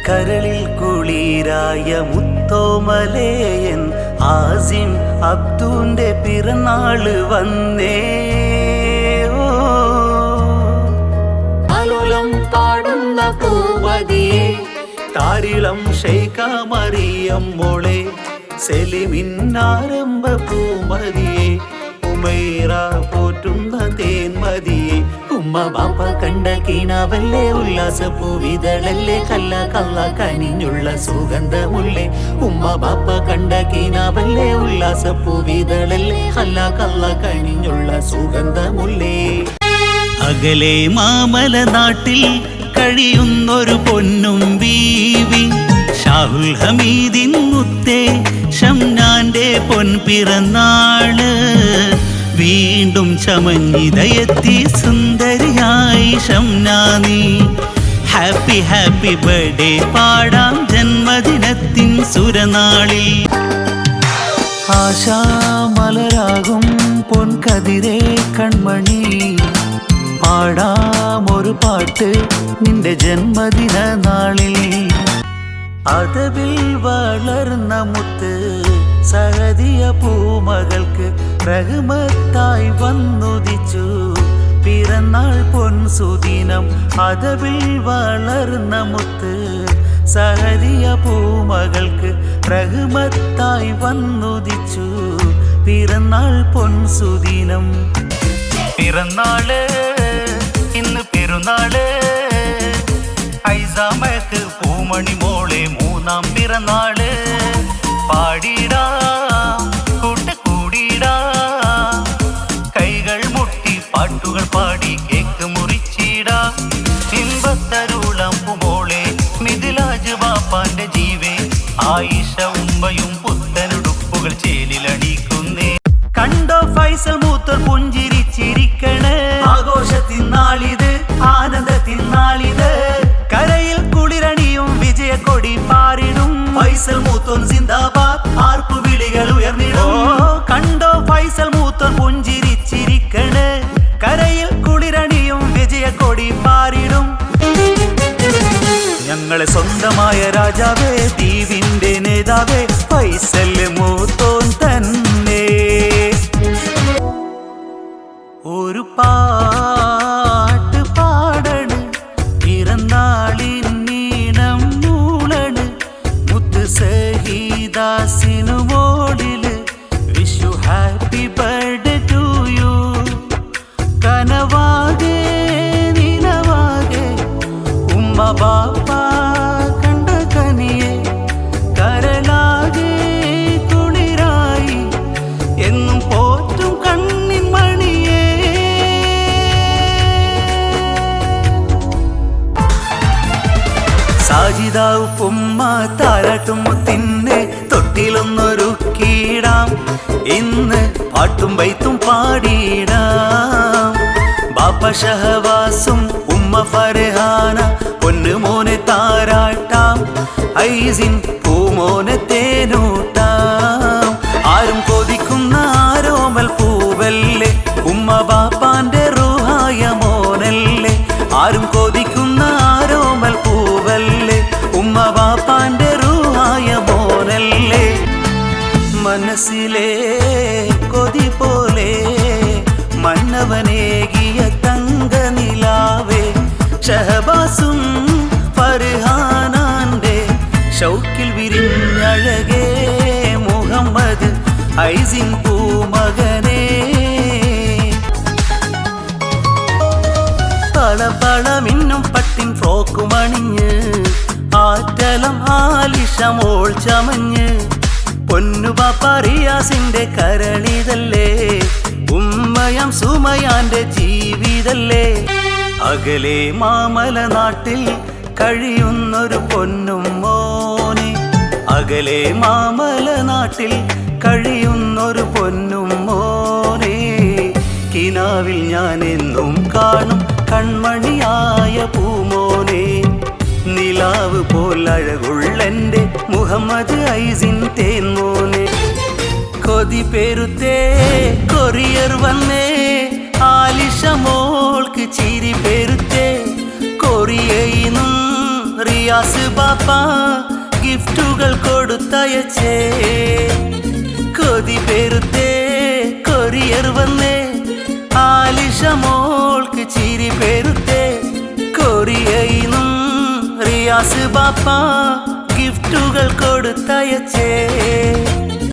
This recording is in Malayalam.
കരളിൽ കുളിരായ മുത്തോമലേയൻ ആസിം അബ്ദുന്റെ പിറന്നാള് വന്നേ. അലോലം പാടുന്ന പൂവതിയെ താരിളം ഷെയ്ഖ മറിയം മോളെ സെലിമിന്നാരംഭ പൂമതിയെ ഉമൈറ പോറ്റുന്ന തേന്മതിയെ ഉമ്മ ബാപ്പ കണ്ട കീണാവല്ലേ ഉല്ലാസ പൂവിതളല്ലേ കല്ല കള്ള കനിഞ്ഞുള്ള സുഗന്ധമുല്ലേ ഉമ്മ ബാപ്പ കണ്ട കീണാവല്ലേ ഉല്ലാസ പൂവിതളല്ലേ കല്ല കള്ള കനിഞ്ഞുള്ള സുഗന്ധമുല്ലേ. അകലെ മാമല നാട്ടിൽ കഴിയുന്നൊരു പൊന്നും ബീവി ഷാഹുൽ ഹമീദിൻ മുത്തേ ഷംനാന്റെ പൊൻപിറന്നാള് വീണ്ടും ചമഞ്ഞിതയെത്തി സുന്ദരിയായി ഷംനാനി. ഹാപ്പി ഹാപ്പി ബർത്ത്ഡേ പാടാം ജന്മദിനത്തിൻ സുരനാളിൽ. ആശാമലരാകും പൊൻകതിരേ കൺമണി പാടാം ഒരു പാട്ട് നിന്റെ ജന്മദിന നാളിൽ. അതവിൽ വളർന്ന മുത്ത് സഹദിയ പൂമകൾക്ക് റഹ്മത്തായി വന്നുദിച്ചു പിറന്നാൾ പൊൻസുദിനം. അതവിൽ വളർന്ന മുത്ത് സഹദിയ പൂമകൾക്ക് റഹ്മത്തായി വന്നുദിച്ചു പിറന്നാൾ പൊൻസുദിനം. പിറന്നാള് ഇന്ന് പെരുന്നാള് ഐസാമക്ക് പൂമണി മോളെ മൂന്നാം പിറന്നാള്. പാടിടാം കൂട്ടുകൂടിടാം കൈകൾ മുട്ടി പാട്ടുകൾ പാടി കേക്ക് മുറിച്ചിടാം. ഇമ്പത്തരുളം പൂമോളെ മിഥിലാജ് ബാപ്പാന്റെ ജീവേ ആയിഷ ഉമ്മയും പുത്തനുടുപ്പുകൾ ചേലിലണിക്കുന്നേ. കണ്ടോ ഫൈസൽ മൂത്തർ പുഞ്ചിരിച്ചിരിക്കണേ ആഘോഷത്തിൻ നാളിത് ആനന്ദത്തിൻ നാളിത്. കരയിൽ കുളിരണിയും വിജയക്കൊടി പാറിടും ഫൈസൽ മൂത്തോൻ സിന്ദാബാദ് ആർപ്പു വിളികൾ ഉയർന്നിടും. കണ്ടോ ഫൈസൽ മൂത്തോൻ പുഞ്ചിരിച്ചിരിക്കണേ കരയിൽ കുളിരണിയും വിജയക്കൊടി പാറിടും. ഞങ്ങളെ സ്വന്തമായ രാജാവേ ദ്വീപിന്റെ നേതാവേ ഫൈസൽ മൂത്തോൻ തന്നെ. ഒരു പാട്ട് പാടണ് പിറന്നാളിൻ നീണം മൂളണ് മുത്ത് സഹീദാസിനു മോളില് Vishu happy birthday to you. കനവാകെ നിലവാകെ ഉമ്മ ബാപ്പ കണ്ട കനിയെ കരളാകെ കുളിരായി എന്നും പോറ്റും കണ്ണിൻ മണിയെ. സാജിദാവുമ്മ താരാട്ടും മുത്തിന്നെ തൊട്ടിലൊന്നൊരുക്കിടാം ഇന്ന് പാട്ടും ബൈത്തും പാടിടാം. ബാപ്പ ഷഹവാസും ഉമ്മ ഫർഹാന പൊന്നു മോനെ താരാട്ടാം ഐസിൻ പൂമോനെ തേനൂട്ടാം. ആരും കൊതിക്കുന്ന ആരോമൽ പൂവല്ലേ ഉമ്മ ബാപ്പാന്റെ റൂഹായ മോനല്ലേ. ആരും കൊതിക്കുന്ന ആരോമൽ പൂവല്ലേ ഉമ്മ ബാപ്പാന്റെ റൂഹായ മോനല്ലേ. മനസ്സിലെ കൊതി പോലെ മന്നവനേകിയ തങ്ക നിലാവേ ഷഹബാസും ഫർഹാനാന്റെ ഷൗക്കിൽ വിരിഞ്ഞഴകേ മുഹമ്മദ് ഐസിൻ പൂമകനേ. പളപളമിന്നും പട്ടിൻ ഫ്രോക്കുമണിഞ്ഞ് ആറ്റലം ആലിഷമോൾ ചമഞ്ഞ് പൊന്നുബാപ്പ റിയാസിന്റെ കരളിതല്ലേ ഉമ്മയം സുമയാന്റെ ജീവിതല്ലേ. അകലെ മാമല നാട്ടിൽ കഴിയുന്നൊരു പൊന്നും മോനെ അകലെ മാമല നാട്ടിൽ കഴിയുന്നൊരു പൊന്നും മോനെ. കിനാവിൽ ഞാൻ എന്നും കാണും കൺമണിയായ പൂമോനെ. നിലാവ് പോലഴകുള്ളെന്റെ മുഹമ്മദ് ഐസിൻ തേൻമോനെ. കൊതി പെരുത്തേ കൊറിയർ വന്നേ ആലിഷ മോൾക്ക് ചിരി പെരുത്തേ കൊറിയയിന്നും റിയാ റിയാസ് ബാപ്പ ഗിഫ്റ്റുകൾ കൊടുത്തയച്ചേ കൊതി പേരുത്തേ കൊറിയർ വന്നേ ആലിഷ മോൾക്ക് ചിരി പേരുത്തേ കൊറിയയിന്നും റിയാസ് ബാപ്പ ഗിഫ്റ്റുകൾ കൊടുത്തയച്ചേ